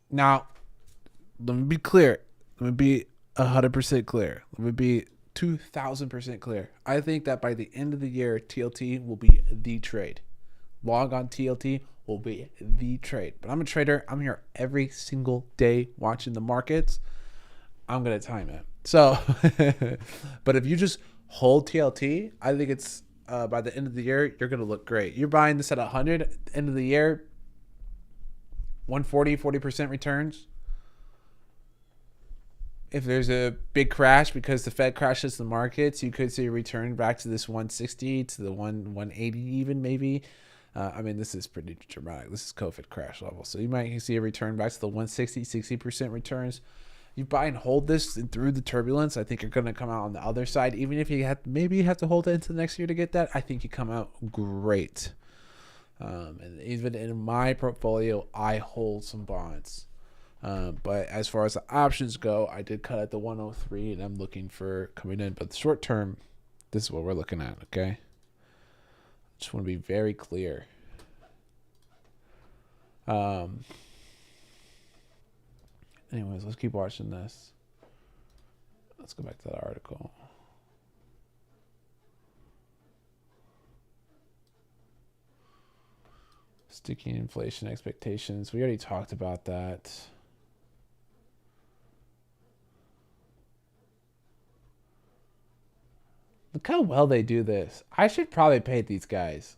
Now, let me be clear. Let me be 100% clear. Let me be 2,000% clear. I think that by the end of the year, TLT will be the trade. Log on TLT will be the trade. But I'm a trader. I'm here every single day watching the markets. I'm going to time it. So, but if you just hold TLT, I think it's by the end of the year, you're going to look great. You're buying this at 100, end of the year, 140, 40% returns. If there's a big crash because the Fed crashes the markets, you could see a return back to this 160 to the 180 even maybe. I mean, this is pretty dramatic. This is COVID crash level. So you might see a return back to the 160, 60% returns. You buy and hold this through the turbulence. I think you're going to come out on the other side. Even if you have to hold it into the next year to get that, I think you come out great. And even in my portfolio, I hold some bonds. But as far as the options go, I did cut at the 103 and I'm looking for coming in. But the short term, this is what we're looking at, okay? Just want to be very clear. Anyways, let's keep watching this. Let's go back to that article. Sticky inflation expectations. We already talked about that. Look how well they do this. I should probably pay these guys.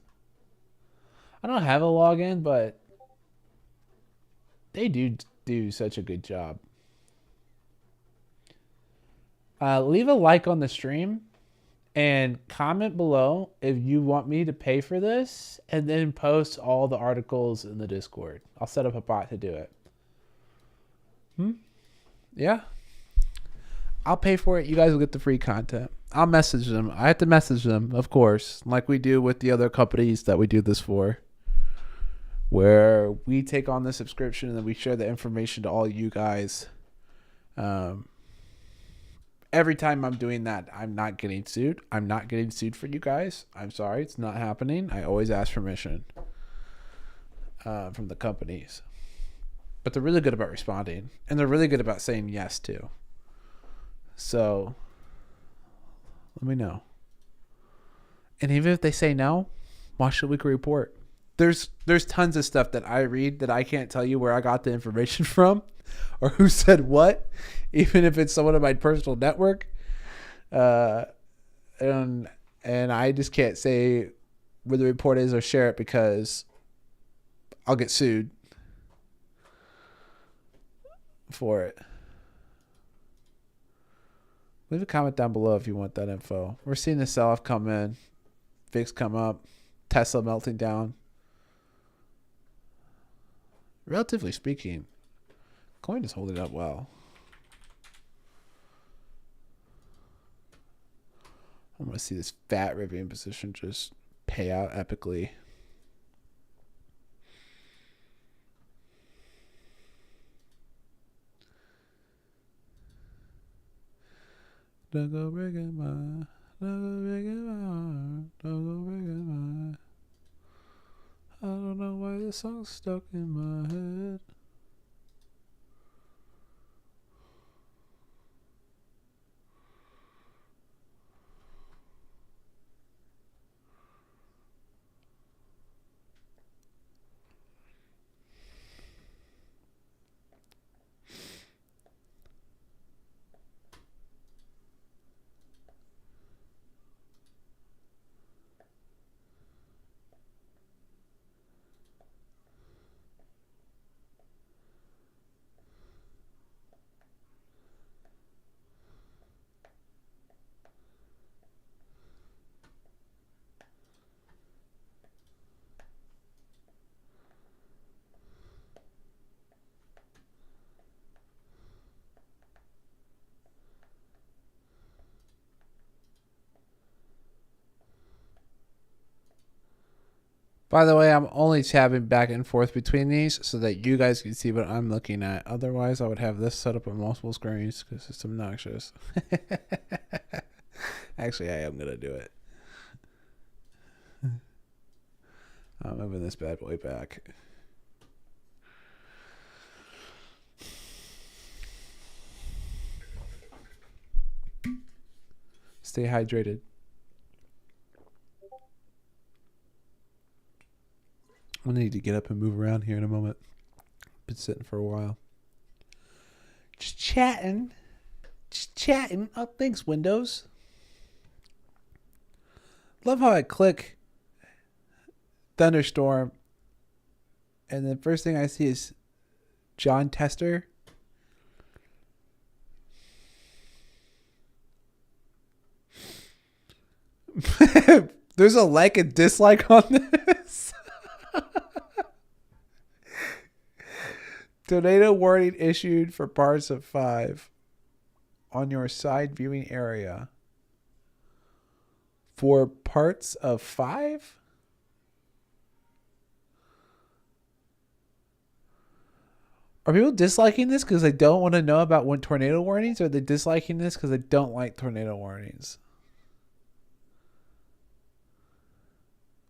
I don't have a login, but they do such a good job. Leave a like on the stream and comment below if you want me to pay for this and then post all the articles in the Discord. I'll set up a bot to do it. Yeah. I'll pay for it. You guys will get the free content. I'll message them. I have to message them, of course, like we do with the other companies that we do this for. where we take on the subscription and then we share the information to all you guys. Every time I'm doing that, I'm not getting sued. I'm not getting sued for you guys. I'm sorry, it's not happening. I always ask permission from the companies. But they're really good about responding. And they're really good about saying yes, too. So, let me know. And even if they say no, watch the weekly report. There's tons of stuff that I read that I can't tell you where I got the information from or who said what, even if it's someone on my personal network. And I just can't say where the report is or share it because I'll get sued for it. Leave a comment down below if you want that info. We're seeing the sell-off come in. VIX come up. Tesla melting down. Relatively speaking, coin is holding up well. I want to see this fat ribbon position just pay out epically. Don't go breaking my, don't go breaking my heart, don't go breaking my. I don't know why this song's stuck in my head. By the way, I'm only tabbing back and forth between these so that you guys can see what I'm looking at. Otherwise, I would have this set up on multiple screens because it's obnoxious. Actually, I am going to do it. I'm moving this bad boy back. Stay hydrated. I'm going to need to get up and move around here in a moment. Been sitting for a while. Just chatting. Just chatting. Oh, thanks, Windows. Love how I click Thunderstorm and the first thing I see is John Tester. There's a like and dislike on this. Tornado warning issued for parts of 5 on your side viewing area. For parts of 5? Are people disliking this because they don't want to know about when tornado warnings? Or are they disliking this because they don't like tornado warnings?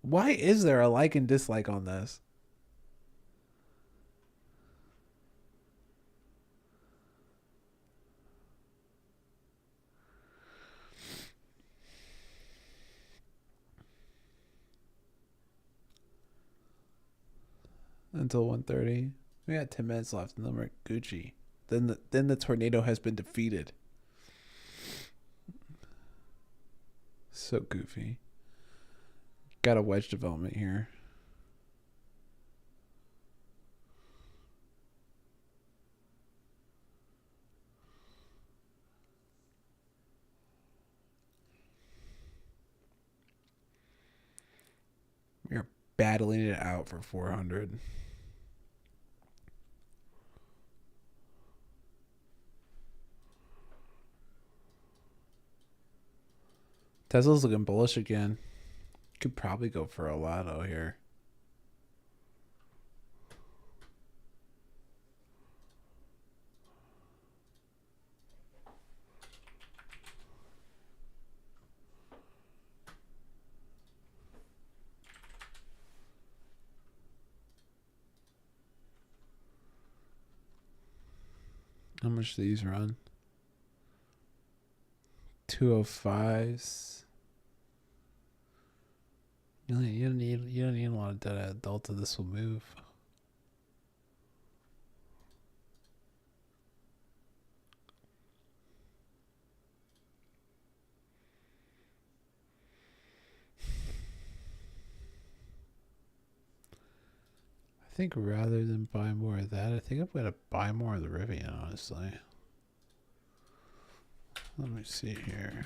Why is there a like and dislike on this? Until 1:30. We got 10 minutes left and then we're Gucci. Then the tornado has been defeated. So goofy. Got a wedge development here. We're battling it out for 400. Tesla's looking bullish again. Could probably go for a lotto here. How much do these run? 205s. You don't need a lot of data at Delta. This will move. I think rather than buy more of that, I think I'm going to buy more of the Rivian, honestly. Let me see here.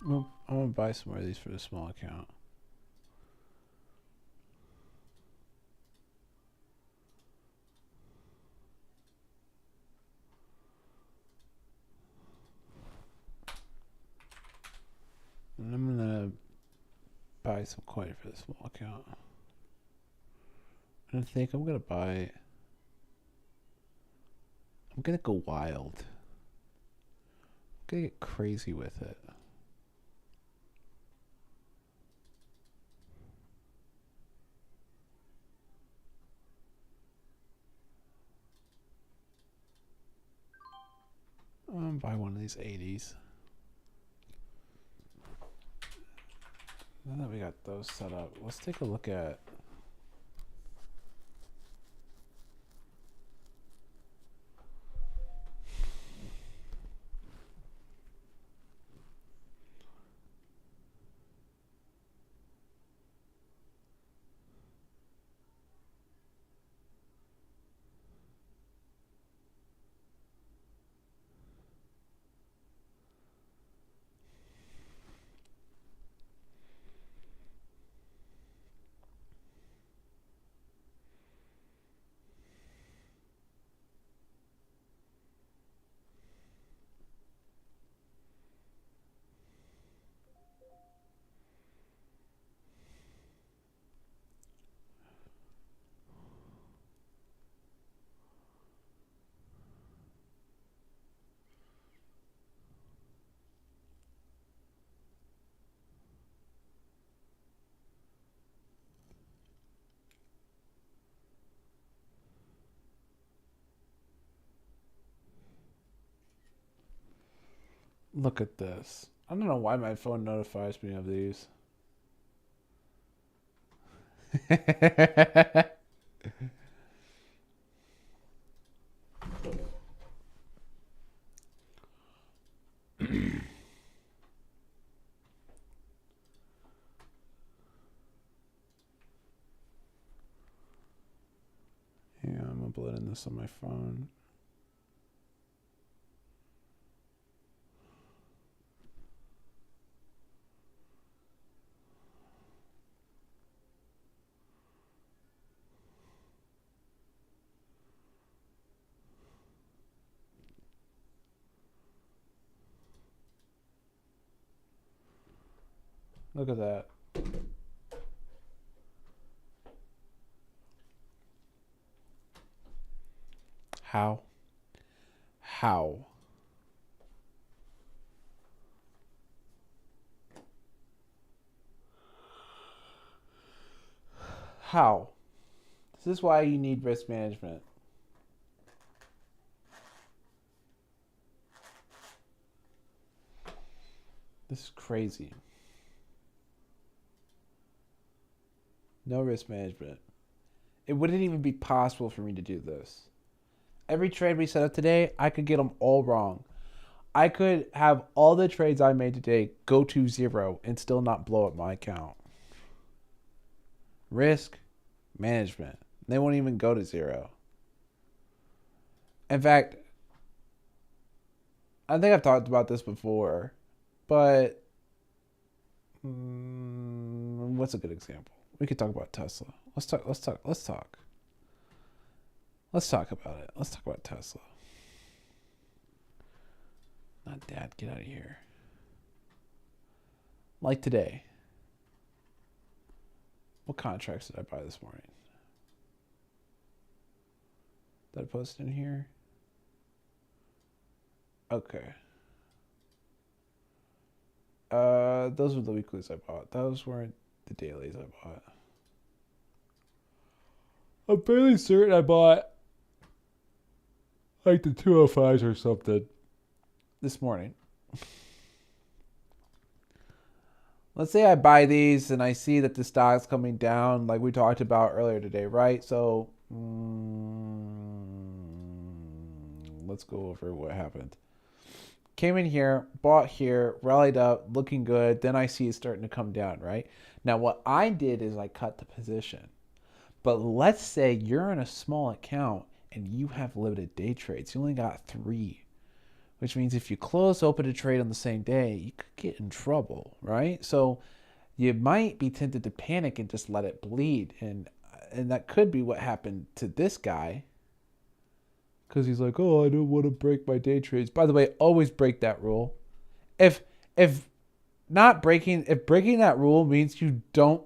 Well, I'm going to buy some more of these for the small account. And I'm going to buy some coin for the small account. And I think I'm going to buy... I'm going to go wild. I'm going to get crazy with it. I'm going to buy one of these 80s. Now that we got those set up, let's take a look at... Look at this. I don't know why my phone notifies me of these. Yeah, I'm uploading this on my phone. Look at that. How? How? How? This is why you need risk management. This is crazy. No risk management. It wouldn't even be possible for me to do this. Every trade we set up today, I could get them all wrong. I could have all the trades I made today go to zero and still not blow up my account. Risk management. They won't even go to zero. In fact, I think I've talked about this before, but what's a good example? We could talk about Tesla. Let's talk about it. Let's talk about Tesla. Not Dad, get out of here. Like today. What contracts did I buy this morning? Did I post in here? Okay. Those were the weeklies I bought. Those weren't the dailies I bought. I'm fairly certain I bought like the 205s or something this morning. Let's say I buy these and I see that the stock's coming down like we talked about earlier today, right? So let's go over what happened. Came in here, bought here, rallied up, looking good. Then I see it starting to come down, right? Now what I did is I cut the position. But let's say you're in a small account and you have limited day trades. You only got 3, which means if you close open a trade on the same day, you could get in trouble, right? So you might be tempted to panic and just let it bleed. And that could be what happened to this guy. Because he's like, oh, I don't want to break my day trades. By the way, always break that rule. If breaking that rule means you don't